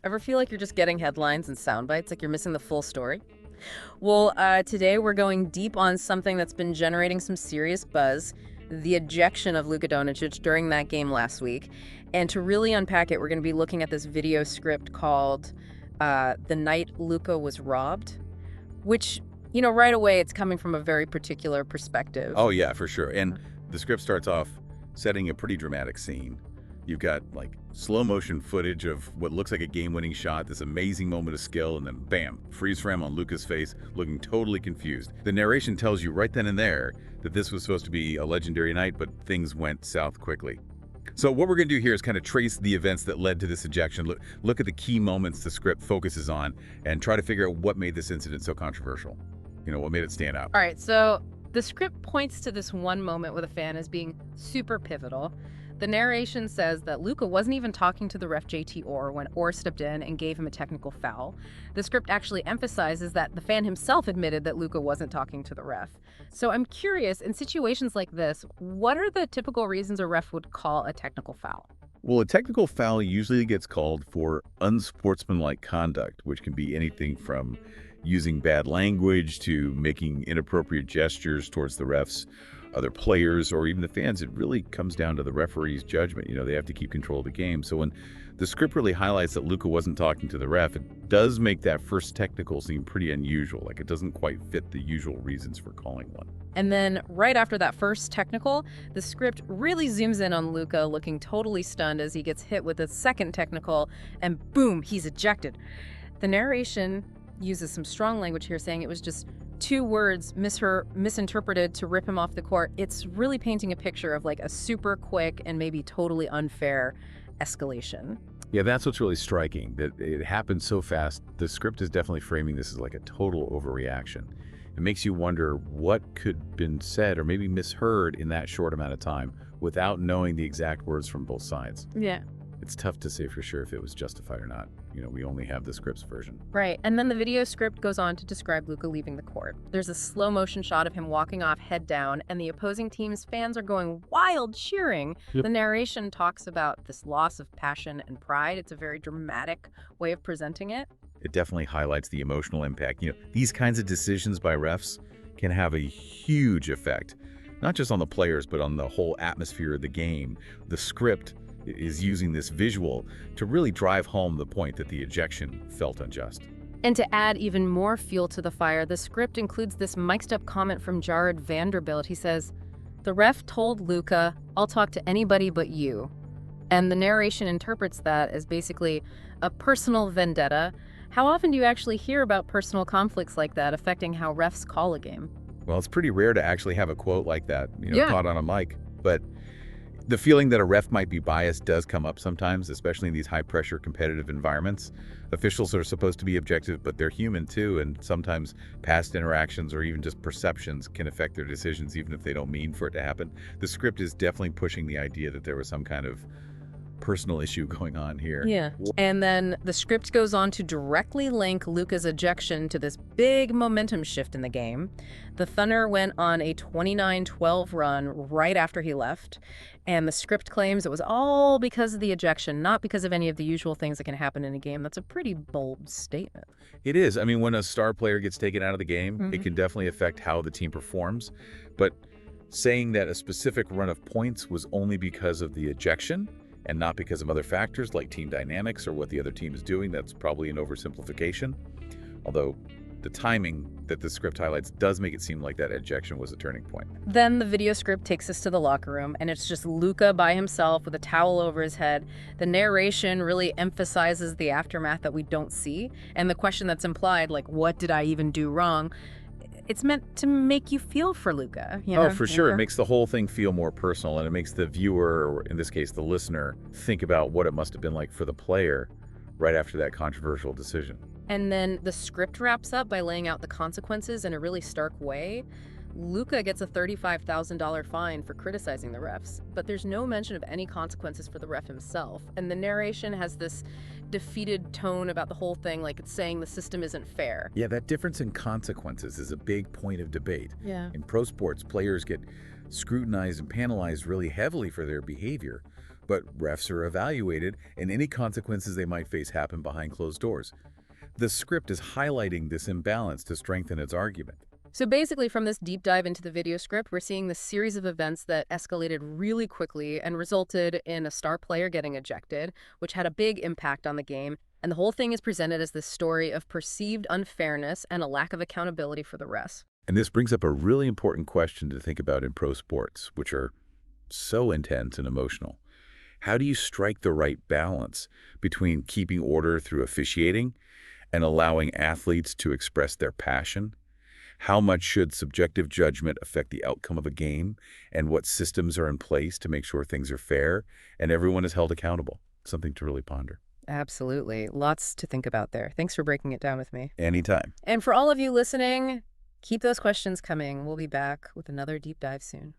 Ever feel like you're just getting headlines and sound bites, like you're missing the full story? Well, today we're going deep on something that's been generating some serious buzz, the ejection of Luka Dončić during that game last week. And to really unpack it, we're going to be looking at this video script called The Night Luka Was Robbed, which, right away it's coming from a very particular perspective. Oh, yeah, for sure. And the script starts off setting a pretty dramatic scene. You've got, like, slow motion footage of what looks like a game-winning shot, this amazing moment of skill, and then bam, freeze frame on Luka's face, looking totally confused. The narration tells you right then and there that this was supposed to be a legendary night, but things went south quickly. So what we're going to do here is kind of trace the events that led to this ejection, look at the key moments the script focuses on, and try to figure out what made this incident so controversial. What made it stand out. All right, so the script points to this one moment with a fan as being super pivotal. The narration says that Luka wasn't even talking to the ref JT Orr when Orr stepped in and gave him a technical foul. The script actually emphasizes that the fan himself admitted that Luka wasn't talking to the ref. So I'm curious, in situations like this, what are the typical reasons a ref would call a technical foul? Well, a technical foul usually gets called for unsportsmanlike conduct, which can be anything from using bad language to making inappropriate gestures towards the refs, other players, or even the fans. It really comes down to the referee's judgment. They have to keep control of the game. So when the script really highlights that Luka wasn't talking to the ref, it does make that first technical seem pretty unusual. Like, it doesn't quite fit the usual reasons for calling one. And then right after that first technical, the script really zooms in on Luka looking totally stunned as he gets hit with a second technical, and boom, he's ejected. The narration uses some strong language here, saying it was just two words misinterpreted to rip him off the court. It's really painting a picture of like a super quick and maybe totally unfair escalation. Yeah, that's what's really striking, that it happened so fast. The script is definitely framing this as like a total overreaction. It makes you wonder what could have been said or maybe misheard in that short amount of time without knowing the exact words from both sides. Yeah. It's tough to say for sure if it was justified or not. We only have the script's version. Right, and then the video script goes on to describe Luka leaving the court. There's a slow motion shot of him walking off head down, and the opposing team's fans are going wild cheering. Yep. The narration talks about this loss of passion and pride. It's a very dramatic way of presenting it. It definitely highlights the emotional impact. These kinds of decisions by refs can have a huge effect, not just on the players, but on the whole atmosphere of the game. The script is using this visual to really drive home the point that the ejection felt unjust. And to add even more fuel to the fire, the script includes this mic'd up comment from Jared Vanderbilt. He says, "The ref told Luka, 'I'll talk to anybody but you.'" And the narration interprets that as basically a personal vendetta. How often do you actually hear about personal conflicts like that affecting how refs call a game? Well, it's pretty rare to actually have a quote like that, Yeah. caught on a mic, but the feeling that a ref might be biased does come up sometimes, especially in these high-pressure competitive environments. Officials are supposed to be objective, but they're human too, and sometimes past interactions or even just perceptions can affect their decisions, even if they don't mean for it to happen. The script is definitely pushing the idea that there was some kind of personal issue going on here. Yeah. And then the script goes on to directly link Luka's ejection to this big momentum shift in the game. The Thunder went on a 29-12 run right after he left, and the script claims it was all because of the ejection, not because of any of the usual things that can happen in a game. That's a pretty bold statement. It is. I mean, when a star player gets taken out of the game, it can definitely affect how the team performs. But saying that a specific run of points was only because of the ejection and not because of other factors like team dynamics or what the other team is doing, that's probably an oversimplification. Although the timing that the script highlights does make it seem like that ejection was a turning point. Then the video script takes us to the locker room, and it's just Luka by himself with a towel over his head. The narration really emphasizes the aftermath that we don't see, and the question that's implied, like, what did I even do wrong? It's meant to make you feel for Luka. Oh, for sure. It makes the whole thing feel more personal, and it makes the viewer, or in this case, the listener, think about what it must have been like for the player right after that controversial decision. And then the script wraps up by laying out the consequences in a really stark way. Luka gets a $35,000 fine for criticizing the refs, but there's no mention of any consequences for the ref himself. And the narration has this defeated tone about the whole thing, like it's saying the system isn't fair. Yeah, that difference in consequences is a big point of debate. Yeah. In pro sports, players get scrutinized and penalized really heavily for their behavior. but refs are evaluated, and any consequences they might face happen behind closed doors. The script is highlighting this imbalance to strengthen its argument. So basically, from this deep dive into the video script, we're seeing the series of events that escalated really quickly and resulted in a star player getting ejected, which had a big impact on the game. And the whole thing is presented as this story of perceived unfairness and a lack of accountability for the refs. And this brings up a really important question to think about in pro sports, which are so intense and emotional. How do you strike the right balance between keeping order through officiating and allowing athletes to express their passion? How much should subjective judgment affect the outcome of a game, and what systems are in place to make sure things are fair and everyone is held accountable? Something to really ponder. Absolutely. Lots to think about there. Thanks for breaking it down with me. Anytime. And for all of you listening, keep those questions coming. We'll be back with another deep dive soon.